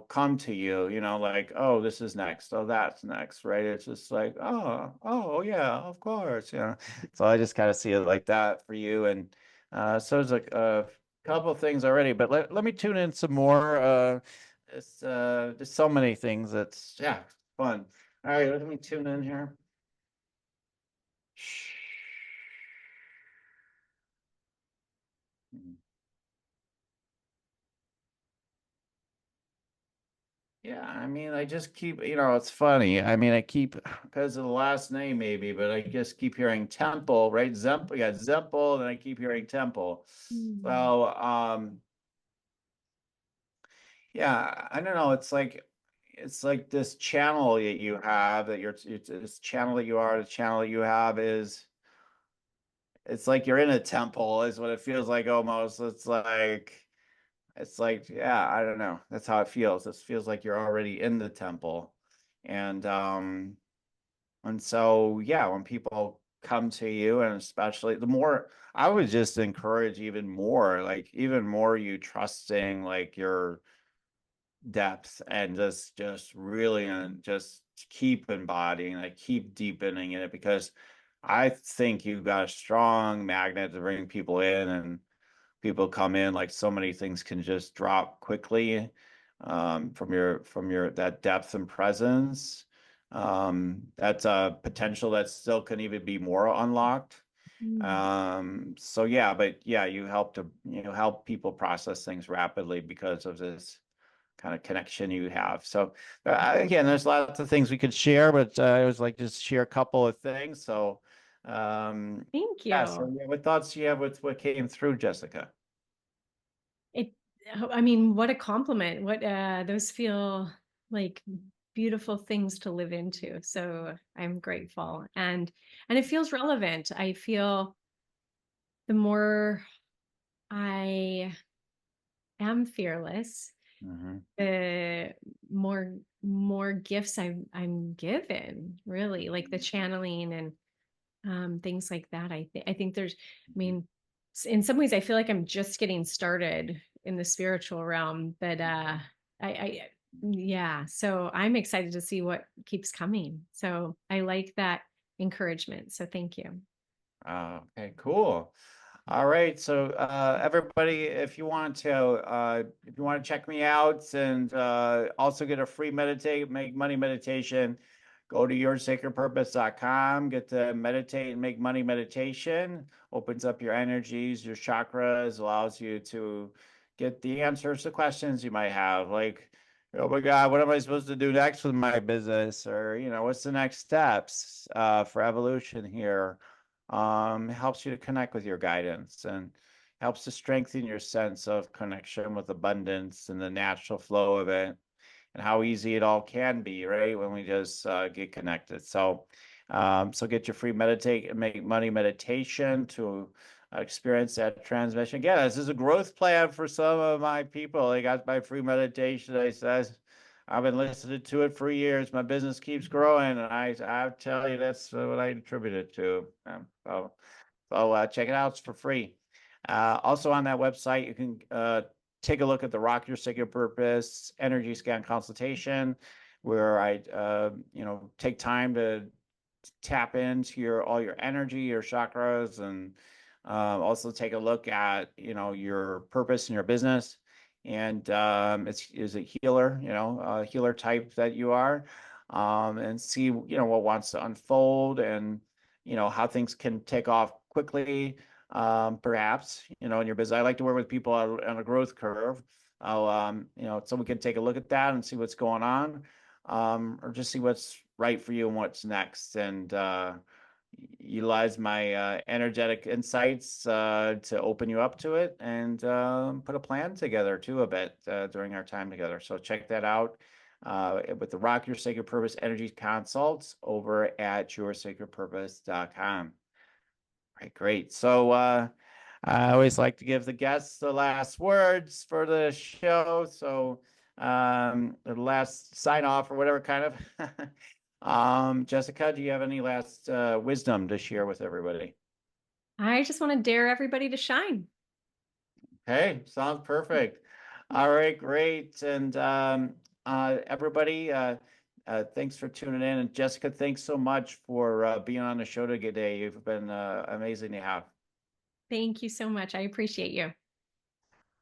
come to you, like, oh, this is next, oh, that's next, right? It's just like, oh yeah, of course, so I just kind of see it like that for you. And so there's like a couple of things already, but let me tune in some more. It's there's so many things that's, yeah, fun. All right, let me tune in here. Yeah, I mean, I just keep, it's funny. I mean, I keep, because of the last name maybe, but I just keep hearing Temple, right? Zemple, yeah, Zemple, and I keep hearing Temple. Mm. So, yeah, I don't know. It's like this channel that you have that it's this channel that you are, the channel that you have it's like you're in a temple is what it feels like almost. It's like, yeah, I don't know. That's how it feels. It feels like you're already in the temple. And so yeah, when people come to you, and especially the more, I would just encourage even more you trusting like your depth, and just really, and just keep embodying, like keep deepening in it, because I think you've got a strong magnet to bring people in, and people come in, like so many things can just drop quickly, from your that depth and presence. That's a potential that still can even be more unlocked. Mm. So yeah, but yeah, you help people process things rapidly because of this kind of connection you have. So again, there's lots of things we could share, but I always like to just share a couple of things. So Thank yeah, so you. yeah, what thoughts do you have with what came through, Jessica? It I mean, what a compliment. What those feel like beautiful things to live into. So I'm grateful. And it feels relevant. I feel the more I am fearless, Hmm. the more gifts I'm given, really, like the channeling and things like that. I think there's, I mean, in some ways I feel like I'm just getting started in the spiritual realm, but I yeah, so I'm excited to see what keeps coming. So I like that encouragement. So thank you. Okay, cool. All right, so everybody, if you want to check me out, and also get a free make money meditation, go to yoursacredpurpose.com, get the meditate and make money meditation. Opens up your energies, your chakras, allows you to get the answers to questions you might have, like, oh my God, what am I supposed to do next with my business? Or, what's the next steps for evolution here? Helps you to connect with your guidance, and helps to strengthen your sense of connection with abundance and the natural flow of it, and how easy it all can be, right? When we just get connected. So get your free meditate and make money meditation to experience that transmission. Again, this is a growth plan for some of my people. They got my free meditation. I says, I've been listening to it for years. My business keeps growing, and I tell you that's what I attribute it to. Check it out. It's for free. Also on that website, you can take a look at the Rock Your Sacred Purpose Energy Scan Consultation, where I take time to tap into all your energy, your chakras, and also take a look at your purpose in your business. And is a healer, healer type that you are, and see what wants to unfold, and how things can take off quickly, perhaps in your business. I like to work with people on a growth curve. So we can take a look at that and see what's going on, or just see what's right for you and what's next, and utilize my energetic insights to open you up to it, and put a plan together too a bit during our time together. So check that out with the Rock Your Sacred Purpose Energy Consults over at yoursacredpurpose.com. Right, great. So I always like to give the guests the last words for the show. So the last sign off or whatever kind of. Jessica, do you have any last wisdom to share with everybody? I just want to dare everybody to shine. Hey, sounds perfect. All right, great. And everybody, thanks for tuning in. And Jessica, thanks so much for being on the show today. You've been amazing to have. Thank you so much. I appreciate you.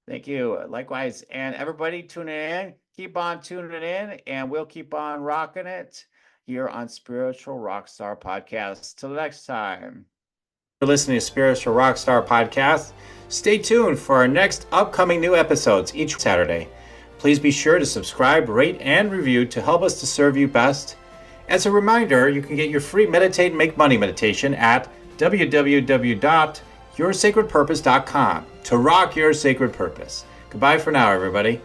Thank you. Likewise. And everybody tuning in, keep on tuning in, and we'll keep on rocking it here on Spiritual Rockstar Podcast. Till next time. For listening to Spiritual Rockstar Podcast, stay tuned for our next upcoming new episodes each Saturday. Please be sure to subscribe, rate, and review to help us to serve you best. As a reminder, you can get your free Meditate and Make Money meditation at www.yoursacredpurpose.com to rock your sacred purpose. Goodbye for now, everybody.